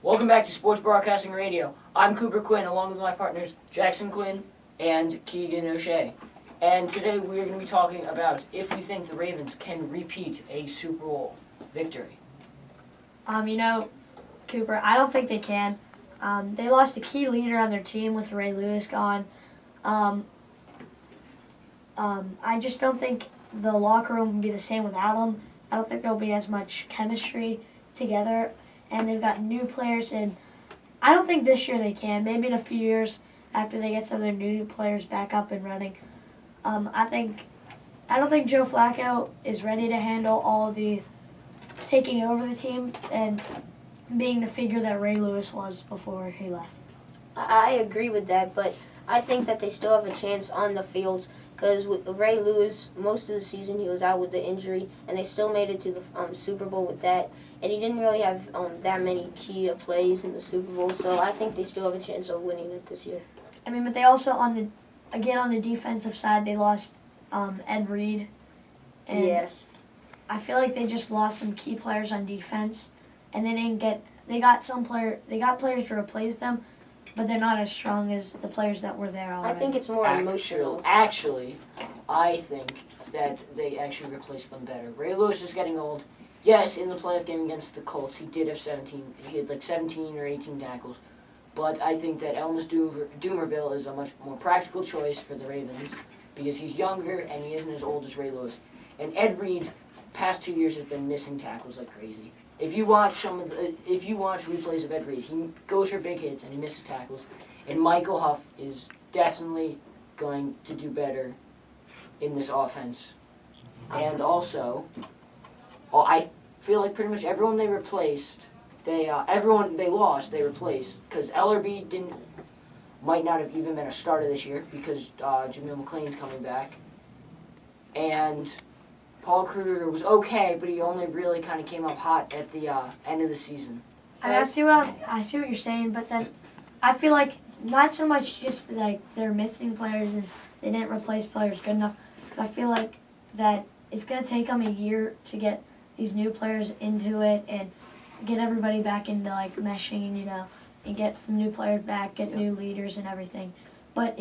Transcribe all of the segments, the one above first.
Welcome back to Sports Broadcasting Radio. I'm Cooper Quinn, along with my partners Jackson Quinn and Keegan O'Shea. And today we are going to be talking about if we think the Ravens can repeat a Super Bowl victory. Cooper, I don't think they can. They lost a key leader on their team with Ray Lewis gone. I just don't think the locker room will be the same without him. I don't think there'll be as much chemistry together. And they've got new players, and I don't think this year they can. Maybe in a few years after they get some of their new players back up and running. I don't think Joe Flacco is ready to handle all of the taking over the team and being the figure that Ray Lewis was before he left. I agree with that, but I think that they still have a chance on the field because with Ray Lewis, most of the season he was out with the injury, and they still made it to the Super Bowl with that. And he didn't really have that many key plays in the Super Bowl, so I think they still have a chance of winning it this year. But they also, on the defensive side, they lost Ed Reed. And yeah. I feel like they just lost some key players on defense, and they got players to replace them, but they're not as strong as the players that were there already. I think it's more emotional. Actually, I think that they actually replaced them better. Ray Lewis is getting old. Yes, in the playoff game against the Colts, he did have 17. He had like 17 or 18 tackles. But I think that Elmas Doomerville is a much more practical choice for the Ravens because he's younger and he isn't as old as Ray Lewis. And Ed Reed, past 2 years, has been missing tackles like crazy. If you watch replays of Ed Reed, he goes for big hits and he misses tackles. And Michael Huff is definitely going to do better in this offense. And also, I feel like pretty much everyone they replaced, everyone they lost, they replaced. Because Ellerby might not have even been a starter this year because Jamil McClain's coming back. And Paul Kruger was okay, but he only really kind of came up hot at the end of the season. I see what you're saying, but then I feel like not so much just like they're missing players and they didn't replace players good enough. But I feel like that it's going to take them a year to get these new players into it and get everybody back into like meshing, and get some new players back, get new leaders and everything. But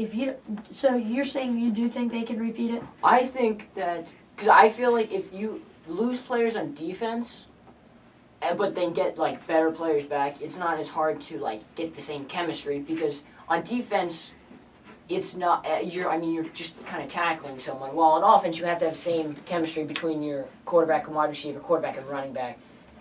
so you're saying you do think they can repeat it? I think that, because I feel like if you lose players on defense, but then get like better players back, it's not as hard to like get the same chemistry because on defense, it's not you're just kind of tackling someone. While on offense, you have to have the same chemistry between your quarterback and wide receiver, quarterback and running back.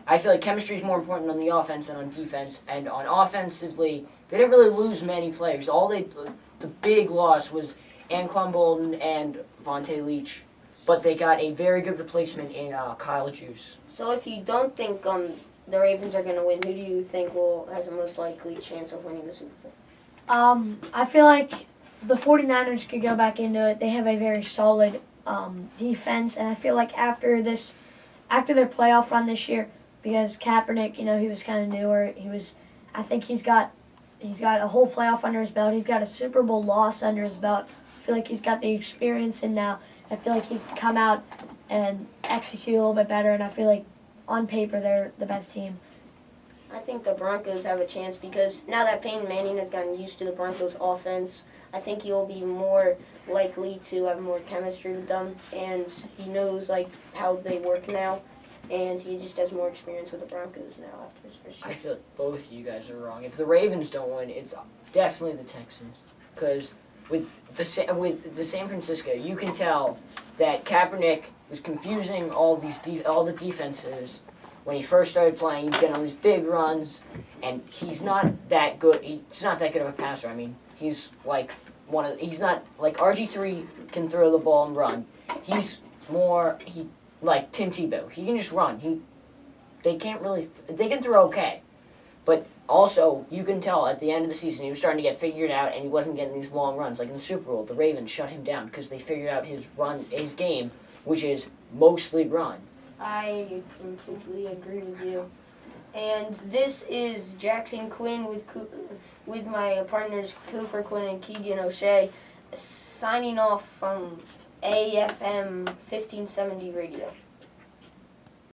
I feel like chemistry is more important on the offense than on defense. And on offensively, they didn't really lose many players. The big loss was Anquan Bolden and Vontae Leach, but they got a very good replacement in Kyle Juice. So if you don't think the Ravens are going to win, who do you think has the most likely chance of winning the Super Bowl? I feel like the 49ers could go back into it. They have a very solid defense, and I feel like after their playoff run this year, because Kaepernick, he was kind of newer. I think he's got a whole playoff under his belt. He's got a Super Bowl loss under his belt. I feel like he's got the experience, and now I feel like he can come out and execute a little bit better, and I feel like on paper they're the best team. I think the Broncos have a chance because now that Peyton Manning has gotten used to the Broncos offense, I think he'll be more likely to have more chemistry with them, and he knows how they work now, and he just has more experience with the Broncos now after his first year. I feel like both of you guys are wrong. If the Ravens don't win, it's definitely the Texans. Because with the San Francisco, you can tell that Kaepernick was confusing all the defenses when he first started playing. He's getting all these big runs, and he's not that good. He's not that good of a passer. He's he's not like RG3 can throw the ball and run. He's more like Tim Tebow. He can just run. They can throw okay, but also you can tell at the end of the season he was starting to get figured out, and he wasn't getting these long runs. Like in the Super Bowl, the Ravens shut him down because they figured out his game, which is mostly run. I completely agree with you. And this is Jackson Quinn with my partners Cooper Quinn and Keegan O'Shea, signing off from AFM 1570 Radio.